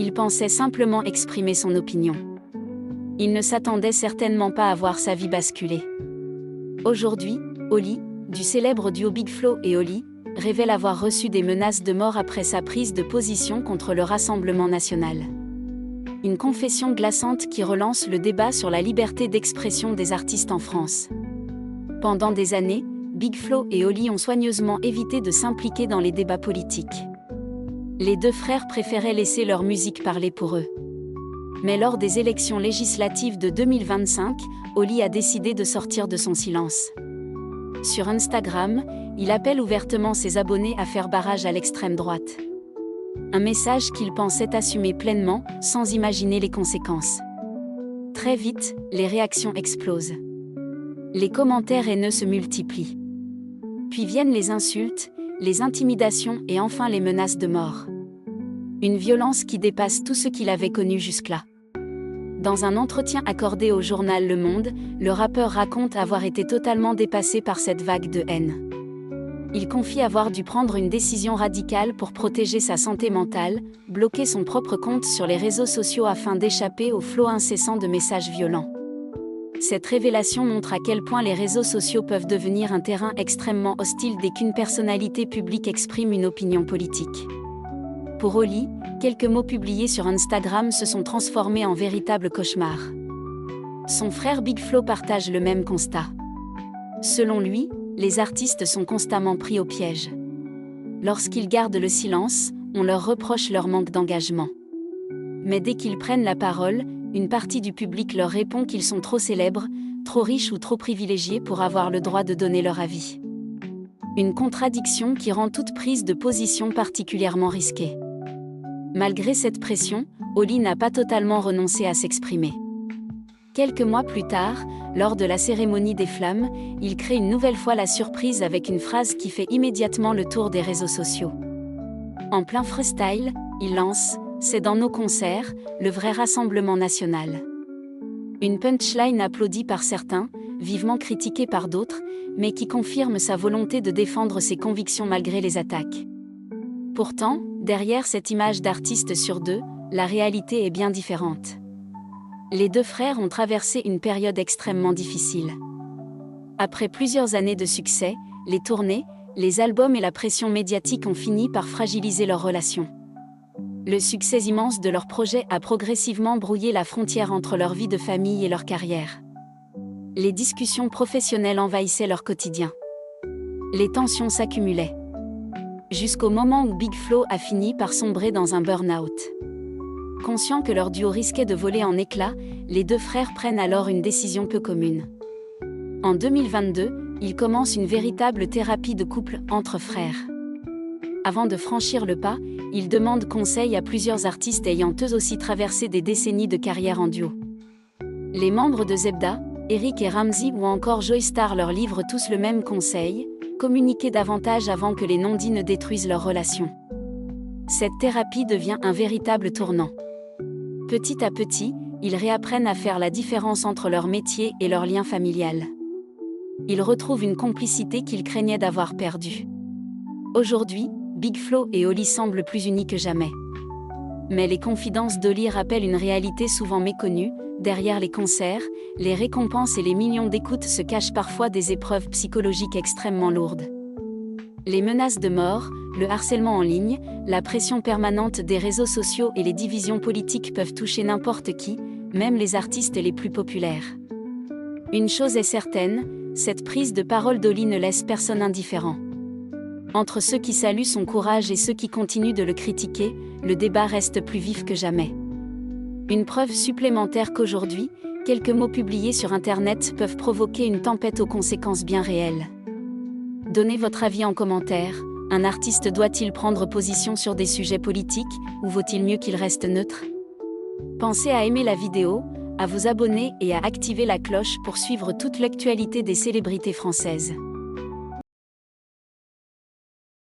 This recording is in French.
il pensait simplement exprimer son opinion. Il ne s'attendait certainement pas à voir sa vie basculer. Aujourd'hui, Oli, du célèbre duo Big Flo et Oli, révèle avoir reçu des menaces de mort après sa prise de position contre le Rassemblement national. Une confession glaçante qui relance le débat sur la liberté d'expression des artistes en France. Pendant des années, Big Flo et Oli ont soigneusement évité de s'impliquer dans les débats politiques. Les deux frères préféraient laisser leur musique parler pour eux. Mais lors des élections législatives de 2025, Oli a décidé de sortir de son silence. Sur Instagram, il appelle ouvertement ses abonnés à faire barrage à l'extrême droite. Un message qu'il pensait assumer pleinement, sans imaginer les conséquences. Très vite, les réactions explosent. Les commentaires haineux se multiplient. Puis viennent les insultes, les intimidations et enfin les menaces de mort. Une violence qui dépasse tout ce qu'il avait connu jusque-là. Dans un entretien accordé au journal Le Monde, le rappeur raconte avoir été totalement dépassé par cette vague de haine. Il confie avoir dû prendre une décision radicale pour protéger sa santé mentale, bloquer son propre compte sur les réseaux sociaux afin d'échapper au flot incessant de messages violents. Cette révélation montre à quel point les réseaux sociaux peuvent devenir un terrain extrêmement hostile dès qu'une personnalité publique exprime une opinion politique. Pour Oli, quelques mots publiés sur Instagram se sont transformés en véritables cauchemars. Son frère Big Flo partage le même constat. Selon lui, les artistes sont constamment pris au piège. Lorsqu'ils gardent le silence, on leur reproche leur manque d'engagement. Mais dès qu'ils prennent la parole, une partie du public leur répond qu'ils sont trop célèbres, trop riches ou trop privilégiés pour avoir le droit de donner leur avis. Une contradiction qui rend toute prise de position particulièrement risquée. Malgré cette pression, Oli n'a pas totalement renoncé à s'exprimer. Quelques mois plus tard, lors de la cérémonie des flammes, il crée une nouvelle fois la surprise avec une phrase qui fait immédiatement le tour des réseaux sociaux. En plein freestyle, il lance « C'est dans nos concerts, le vrai Rassemblement national ». Une punchline applaudie par certains, vivement critiquée par d'autres, mais qui confirme sa volonté de défendre ses convictions malgré les attaques. Pourtant, derrière cette image d'artiste sur deux, la réalité est bien différente. Les deux frères ont traversé une période extrêmement difficile. Après plusieurs années de succès, les tournées, les albums et la pression médiatique ont fini par fragiliser leur relation. Le succès immense de leur projet a progressivement brouillé la frontière entre leur vie de famille et leur carrière. Les discussions professionnelles envahissaient leur quotidien. Les tensions s'accumulaient. Jusqu'au moment où Big Flo a fini par sombrer dans un burn-out. Conscients que leur duo risquait de voler en éclats, les deux frères prennent alors une décision peu commune. En 2022, ils commencent une véritable thérapie de couple entre frères. Avant de franchir le pas, ils demandent conseil à plusieurs artistes ayant eux aussi traversé des décennies de carrière en duo. Les membres de Zebda, Eric et Ramzy ou encore Joey Starr leur livrent tous le même conseil, communiquer davantage avant que les non-dits ne détruisent leur relation. Cette thérapie devient un véritable tournant. Petit à petit, ils réapprennent à faire la différence entre leur métier et leur lien familial. Ils retrouvent une complicité qu'ils craignaient d'avoir perdue. Aujourd'hui, Big Flo et Oli semblent plus unis que jamais. Mais les confidences d'Oli rappellent une réalité souvent méconnue. Derrière les concerts, les récompenses et les millions d'écoutes se cachent parfois des épreuves psychologiques extrêmement lourdes. Les menaces de mort, le harcèlement en ligne, la pression permanente des réseaux sociaux et les divisions politiques peuvent toucher n'importe qui, même les artistes les plus populaires. Une chose est certaine, cette prise de parole d'Oli ne laisse personne indifférent. Entre ceux qui saluent son courage et ceux qui continuent de le critiquer, le débat reste plus vif que jamais. Une preuve supplémentaire qu'aujourd'hui, quelques mots publiés sur Internet peuvent provoquer une tempête aux conséquences bien réelles. Donnez votre avis en commentaire. Un artiste doit-il prendre position sur des sujets politiques, ou vaut-il mieux qu'il reste neutre ? Pensez à aimer la vidéo, à vous abonner et à activer la cloche pour suivre toute l'actualité des célébrités françaises.